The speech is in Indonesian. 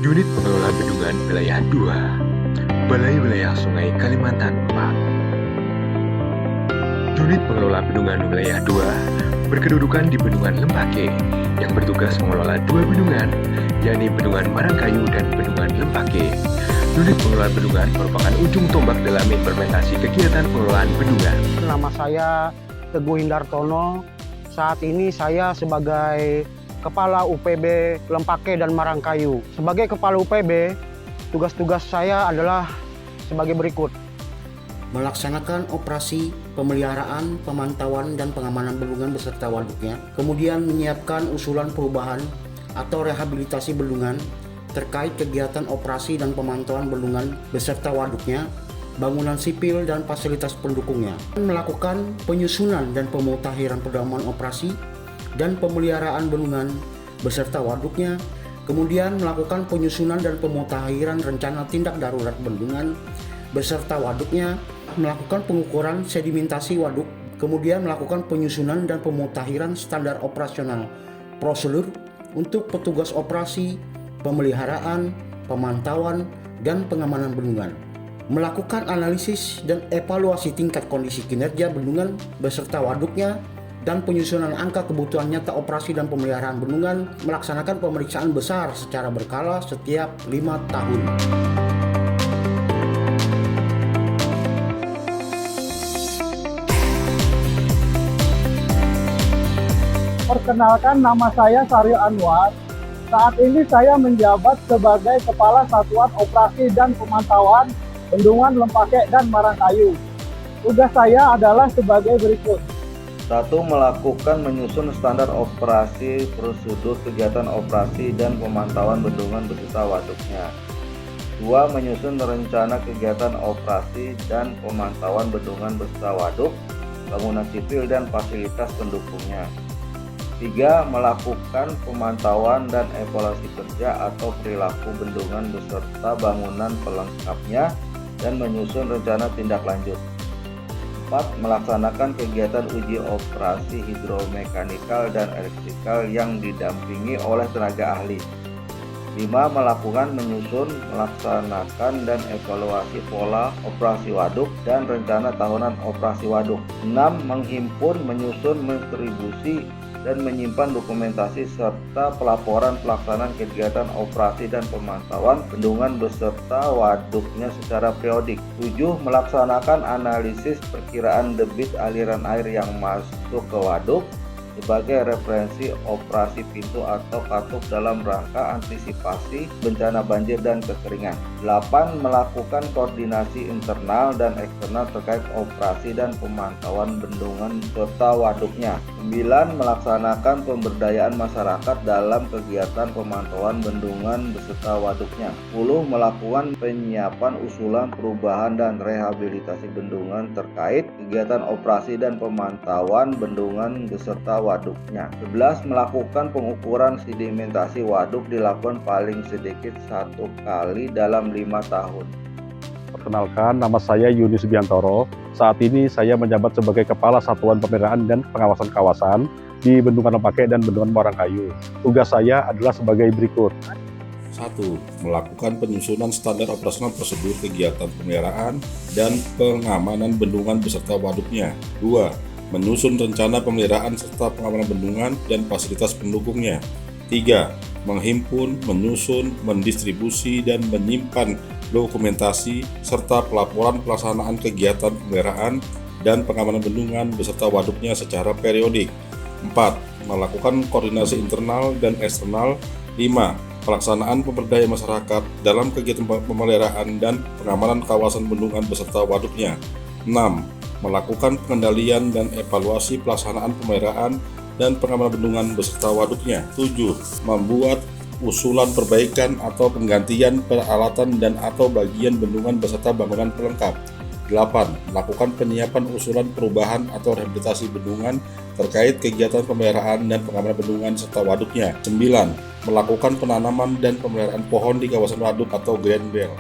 Unit Pengelola Bendungan Wilayah 2, Balai Wilayah Sungai Kalimantan 4. Unit Pengelola Bendungan Wilayah 2 berkedudukan di Bendungan Lembake yang bertugas mengelola dua bendungan, yakni Bendungan Marangkayu dan Bendungan Lembake. Unit Pengelola Bendungan merupakan ujung tombak dalam implementasi kegiatan pengelolaan bendungan. Nama saya Teguh Hindartono. Saat ini saya sebagai Kepala UPB Lembake dan Marangkayu. Sebagai Kepala UPB, tugas-tugas saya adalah sebagai berikut. Melaksanakan operasi pemeliharaan, pemantauan, dan pengamanan bendungan beserta waduknya. Kemudian menyiapkan usulan perubahan atau rehabilitasi bendungan terkait kegiatan operasi dan pemantauan bendungan beserta waduknya, bangunan sipil dan fasilitas pendukungnya. Melakukan penyusunan dan pemutahiran pedoman operasi dan pemeliharaan bendungan beserta waduknya, kemudian melakukan penyusunan dan pemutahiran rencana tindak darurat bendungan beserta waduknya, melakukan pengukuran sedimentasi waduk, kemudian melakukan penyusunan dan pemutahiran standar operasional prosedur untuk petugas operasi, pemeliharaan, pemantauan, dan pengamanan bendungan. Melakukan analisis dan evaluasi tingkat kondisi kinerja bendungan beserta waduknya, dan penyusunan angka kebutuhan nyata operasi dan pemeliharaan bendungan, melaksanakan pemeriksaan besar secara berkala setiap 5 tahun. Perkenalkan, nama saya Saryo Anwar. Saat ini saya menjabat sebagai Kepala Satuan Operasi dan Pemantauan Bendungan Lembake dan Marangkayu. Tugas saya adalah sebagai berikut. 1. Melakukan menyusun standar operasi, prosedur kegiatan operasi dan pemantauan bendungan beserta waduknya. 2. Menyusun rencana kegiatan operasi dan pemantauan bendungan beserta waduk, bangunan sipil dan fasilitas pendukungnya. 3. Melakukan pemantauan dan evaluasi kerja atau perilaku bendungan beserta bangunan pelengkapnya dan menyusun rencana tindak lanjut. 4. Melaksanakan kegiatan uji operasi hidromekanikal dan elektrikal yang didampingi oleh tenaga ahli. 5. Melakukan menyusun, melaksanakan, dan evaluasi pola operasi waduk dan rencana tahunan operasi waduk. 6. Menghimpun, menyusun, mendistribusi, dan menyimpan dokumentasi serta pelaporan pelaksanaan kegiatan operasi dan pemantauan bendungan beserta waduknya secara periodik. 7. Melaksanakan analisis perkiraan debit aliran air yang masuk ke waduk sebagai referensi operasi pintu atau katup dalam rangka antisipasi bencana banjir dan kekeringan. 8. Melakukan koordinasi internal dan eksternal terkait operasi dan pemantauan bendungan serta waduknya. 9. Melaksanakan pemberdayaan masyarakat dalam kegiatan pemantauan bendungan beserta waduknya. 10. Melakukan penyiapan usulan perubahan dan rehabilitasi bendungan terkait kegiatan operasi dan pemantauan bendungan beserta waduknya. 11. Melakukan pengukuran sedimentasi waduk dilakukan paling sedikit 1 kali dalam 5 tahun. Perkenalkan, nama saya Yuni Subiantoro. Saat ini saya menjabat sebagai Kepala Satuan Pemeliharaan dan Pengawasan Kawasan di Bendungan Lembake dan Bendungan Marangkayu. Tugas saya adalah sebagai berikut. 1. Melakukan penyusunan standar operasional prosedur kegiatan pemeliharaan dan pengamanan bendungan beserta waduknya. 2. Menyusun rencana pemeliharaan serta pengamanan bendungan dan fasilitas pendukungnya. 3. Menghimpun, menyusun, mendistribusi, dan menyimpan dokumentasi serta pelaporan pelaksanaan kegiatan pemeliharaan dan pengamanan bendungan beserta waduknya secara periodik. 4. Melakukan koordinasi internal dan eksternal. 5. Pelaksanaan pemberdayaan masyarakat dalam kegiatan pemeliharaan dan pengamanan kawasan bendungan beserta waduknya. 6. Melakukan pengendalian dan evaluasi pelaksanaan pemeliharaan dan pengamanan bendungan beserta waduknya. 7. Membuat usulan perbaikan atau penggantian peralatan dan atau bagian bendungan beserta bangunan pelengkap. 8. Melakukan penyiapan usulan perubahan atau rehabilitasi bendungan terkait kegiatan pemeliharaan dan pengamanan bendungan serta waduknya. 9. Melakukan penanaman dan pemeliharaan pohon di kawasan waduk atau green belt.